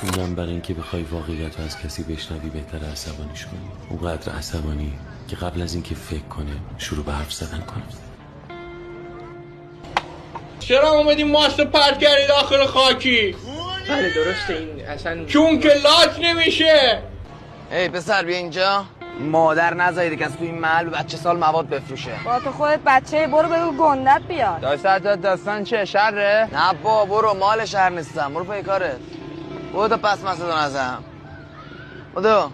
میگم برای اینکه بخوای واقعیت رو از کسی بشنوی بهتر عصبانیش کنی، اونقدر عصبانی که قبل از اینکه فکر کنه شروع به حرف زدن کنه. چرا اومدی ماست پرت کردی داخل خاکی؟ بله درسته این اصلا چون که لاک نمیشه. ای پسر بیا اینجا. مادر نذارید که از تو این محل به بچه سال مواد بفروشه. با تو خودت بچه برو بگو گندت بیاد. داستان چه شره؟ نه با برو مال شهر نیستم، برو پی کارت. برو پس مسئله ازم. بدو.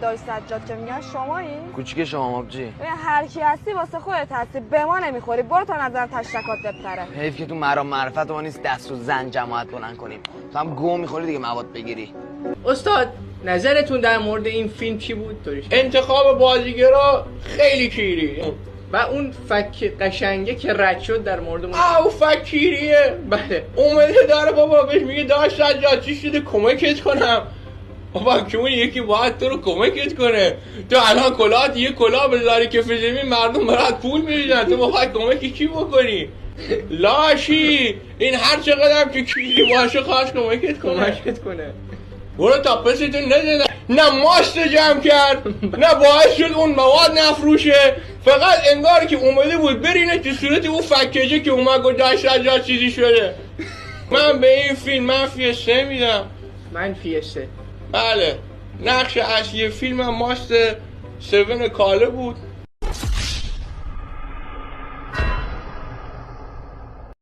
دای سجاد که میگن شمایی؟ کوچیک شما مابجی. ببین هر کی هستی واسه خودت هستی، به ما نمیخوری. برو تا نظرم تشتکات بپره. حیف که تو مرام معرفت ما نیست دست رو زن جماعت بلند کنیم. تو هم گو میخوری دیگه مواد بگیری. استاد نظرتون در مورد این فیلم چی بود؟ انتخاب بازیگرا خیلی کیری و اون فک قشنگه که رد شد در مورد او فکیریه. بله اومده داره بابا بهش میگه داشت سجاد چی شده کمکت کنم. بابا که اون یکی باید تو رو کمکت کنه. تو الان کلاه یه کلاه بذاری که زمین مردم برات پول میریزن، تو بخوای کمکی کی بکنی؟ لاشی این هر چقدر که کیری باشه خواست کمکت کنه. برو تا پستون نزنه. نه ماست جمع کرد نه باعث شد اون مواد نفروشه، فقط انگار که اومده بود برینه تو صورت اون فکجه که اومد گفت داشت سجاد چیزی شده. من به این فیلم منفی 3 میدم. منفی 3. بله نقش اصلی فیلم ماست 7 کاله بود.